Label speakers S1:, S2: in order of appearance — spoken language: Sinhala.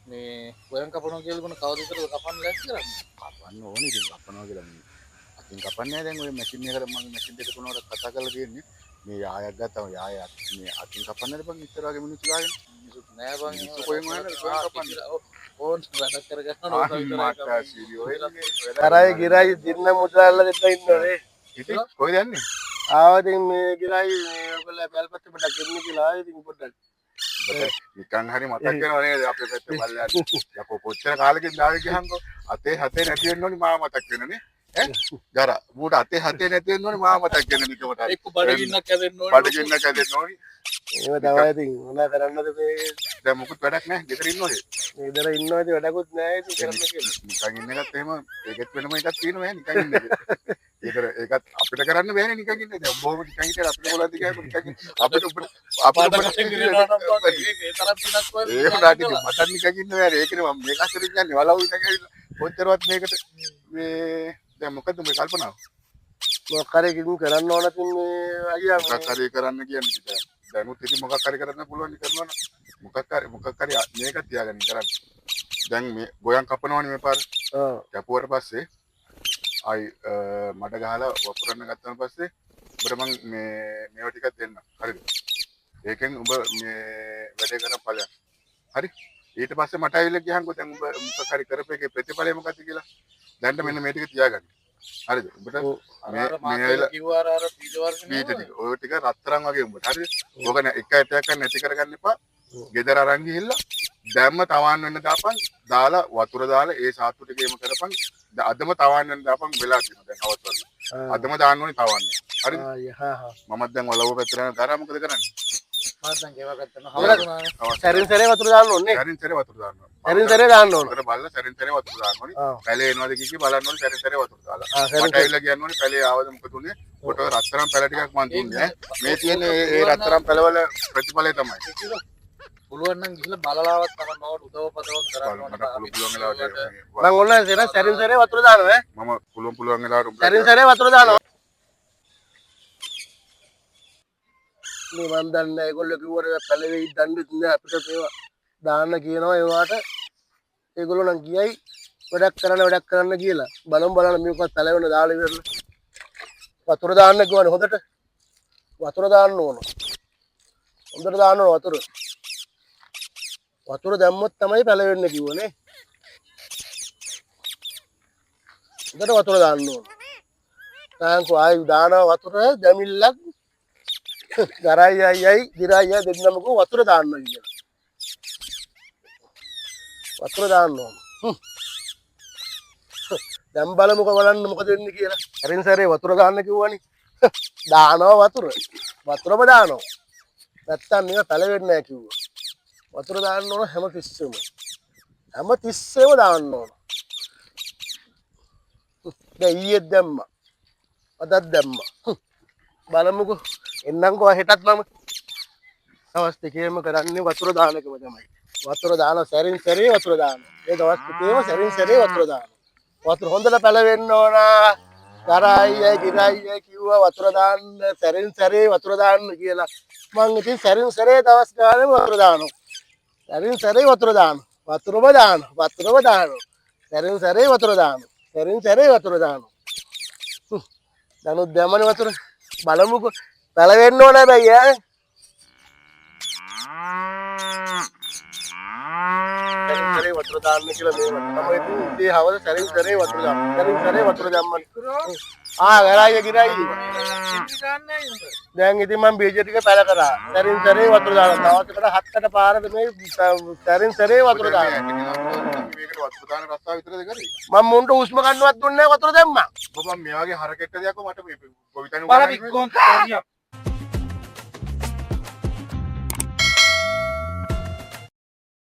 S1: මේ ගොයන් කපනවා කියලා මොන කවුද විතරද කපන්න ලෑස්ති කරන්නේ?
S2: කපන්න ඕනේ ඉතින් කපනවා කියලා මේ. අතින් කපන්නේ දැන් ඔය මැෂින් එකට මම මැෂින් දෙක තුනකට කතා කරලා තියෙන්නේ. මේ යායක් ගත්තම යාය මේ අතින් කපන්නද බං ඉස්සර වගේ මිනිස්සු ගාගෙන.
S1: මිනිස්සුත් නෑ බං
S2: මිනිස්සු කොහෙන් හොයන්නද ගොයන් කපන්න.
S1: ඕන් වැඩ කර ගන්න ඕන
S2: මාට්ටා සීරියෝ
S3: කරයි ගිරයි දින්න මුදලාල්ලා දෙන්න ඉන්නනේ.
S2: ඉතින් කොහෙද යන්නේ?
S3: ආවදින් මේ ගිරයි ඔයගොල්ලෝ පැල්පත්ත පොඩක් එන්න කියලා ඉතින් පොඩ්ඩක්.
S2: නිකන් හරි මතක් වෙනවා නේද අපේ පැත්තේ බල්ලන්. යකෝ කොච්චර කාලෙකින් දාවේ ගියහන්කෝ අතේ හතේ නැති වෙන්න ඕනි මාව මතක් වෙනනේ. ඈ ගර මූට අතේ හතේ නැති වෙන්න ඕනි මාව මතක් වෙන නිකමට.
S1: එක්ක බඩගින්නක් හැදෙන්න ඕන.
S2: බඩගින්නක් හැදෙන්න ඕනි.
S3: එහෙම තමයි ඉතින් මොනා කරන්නද මේ
S2: දැන් මොකුත් වැඩක් නැහැ. ගෙදර ඉන්නවද?
S3: ගෙදර ඉන්නවා ඉතින් වැඩකුත් නැහැ ඉතින් කරන්න කියලා.
S2: නිකන් ඉන්න එකත් එහෙම ඒකෙත් වෙනම එකක් තියෙනවා නිකන් ඉන්න එක. ඒකත් අපිට කරන්න බෑනේ නිකන් ඉන්නේ. දැන් බොහොම නිකන් ඉතලා අපිට මොලද්ද කියන්නේ නිකන් අපිට මට නිකන් ඉන්න බෑනේ. ඒකනේ මම මේක අතරින් යන්නේ වලව් ඉඳන් ඇවිල්ලා කොච්චරවත් මේකට මේ දැන් මොකද්ද මේ කල්පනාව?
S3: මොකක් හරි කිව්ව කරන්න ඕන තින් මේ අයියා
S2: මොකක් හරි කරන්න කියන්නේ ඉතින් දැනුත් ඉතින් මොකක් හරි කරන්න පුළුවන් කරනවා නම් මොකක් හරි මේක තියාගන්න කරන්න. දැන් මේ ගොයන් කපනවනේ මේ පාර. කැපුවට පස්සේ ආයි මඩ ගහලා වපුරන්න ගත්තාම පස්සේ ඔබට මම මේවා ටිකක් දෙන්න. හරිද? ඒකෙන් ඔබ මේ වැඩේ කරන් ඵලයක්. හරි? ඊට පස්සේ මට ඇවිල්ලා ගියහන්කෝ දැන් ඔබ මොකක් හරි කරපේකේ ප්‍රතිඵලය මොකක්ද කියලා. දැන් මෙන්න මේ ටික තියාගන්න. හරිද? ඔබට මේ ඇවිල්ලා
S1: කිව්වා අර බීජ වර්ග
S2: ටික ඔය ටික රත්තරන් වගේ උඹට. හරිද? ඕක එක ඇටයක් ගන්න නැති කරගන්න එපා. ගෙදර අරන් ගිහිල්ලා දැම්ම තවාන් වෙන්න දාපන්. දාලා වතුර දාලා ඒ සාතු ටික එම කරපන්. අදම තවාන් වෙන්න දාපන් වෙලා තියෙනවා දැන් අවස් වල. අදම දාන්න ඕනේ තවාන්. හරිද? මමත් දැන් වලව පැත්තට යන දාලා මොකද කරන්නේ?
S1: මම දැන් ගෙවා ගත්තා හවුලුනානේ.
S3: සැරින් සැරේ වතුර දාන්න ඕනේ.
S2: සැරින් සැරේ වතුර දාන්න ඕනේ.
S3: සැරින් සැරේ දාන්න ඕනේ.
S2: උඩ බලලා සැරින් සැරේ වතුර දාන්න ඕනේ. පැලේ එනවද කිකි බලන්න ඕනේ සැරින් සැරේ වතුර දාලා. මට ඇවිල්ලා කියන්න ඕනේ පැලේ ආවද මොකද උනේ? කොට රත්තරන් පැල ටිකක් මන් දුන්නේ. මේ තියෙන ඒ රත්තරන් පැලවල ප්‍රතිඵලය තමයි.
S1: පුළුවන් නම් ගිහලා බලලාවත් කරන්න ඕන උදව් පදව කරන්න ඕන.
S2: පුළුවන් වෙලාවට
S3: මම ඕන සැරින් සැරේ වතුර දානවා.
S2: මම පුළුවන් වෙලාවට
S3: සැරින් සැරේ වතුර දානවා. මේ මන් දන්නේ ඒගොල්ලෝ කිව්වට පැලෙවි දන්නේ නැහැ අපිට ඒවා දාන්න කියනවා ඒවාට ඒගොල්ලෝ නම් කියයි වැඩක් කරන්න කියලා බලන්න මේකත් පැලවෙන දාලා ඉවරලා වතුර දාන්න කිව්වනේ හොඳට වතුර දාන්න ඕන හොඳට දාන්න ඕන වතුර දැම්මොත් තමයි පැලවෙන්නේ කිව්වනේ හොඳට වතුර දාන්න ඕන තාංකෝ ආයි දානවා වතුර දැමිල්ලක් ගරයි අයියයි දිරයි දෙන්නමකෝ වතුර දාන්න කියලා. වතුර දාන්න ඕන. දැන් බලමුකෝ බලන්න මොකද වෙන්නේ කියලා. හරින් සැරේ වතුර දාන්න කිව්වනේ. දානවා වතුර. වතුරම දානවා. නැත්තම් මේක පැලවෙන්නේ නැහැ කිව්වා. වතුර දාන්න ඕන හැම තිස්සෙම. හැම තිස්සෙම දාන්න ඕන. දැන් ඊයේ දැම්මා. අදත් දැම්මා. බලමුකෝ එන්නම්කෝ හෙටත් මම දවස් දෙකේම කරන්නේ වතුර දාන එකම තමයි. වතුර දාන සැරින් සැරේ වතුර දාන. ඒ දවස් දෙකේම සැරින් සැරේ වතුර දාන. වතුර හොඳට පැලවෙන්න ඕන. කරායි ගිරායි කිව්වා වතුර දාන්න සැරින් සැරේ වතුර දාන්න කියලා. මං ඉතින් සැරින් සැරේ දවස් ගානේ වතුර දානවා. සැරින් සැරේ වතුර දානවා. වතුරම දානවා. වතුරම දානවා. සැරින් සැරේ වතුර දානවා. සැරින් සැරේ වතුර දානවා. දනුත් දැමනේ වතුර බලමුකෝ පැලවෙන්න ඕන හැබැයි ඈ සැරින් සැරේ වතුර දාන්න කියලා මේවට තමයි ඉතින් උදේ හවස සැරින් සැරේ වතුර දාන්න සැරින් සැරේ වතුර දැම්මනේ ගරායි ගිරයි දැන් ඉතින් මම බීජ ටික පැල කරා සැරින් සැරේ වතුර දානවා දවසකට 7කට පාරද මේ සැරින් සැරේ වතුර දානවා
S2: මේකට වතුර දාන රස්තාව විතරද කරේ
S3: මම මුන්ට උස්ම ගන්නවත් දුන්නේ නැහැ වතුර දැම්මා
S2: ඔබ මේ වගේ හරකෙක්ට දෙයක් මට මේ කොවිතන
S1: බලපික්කොන්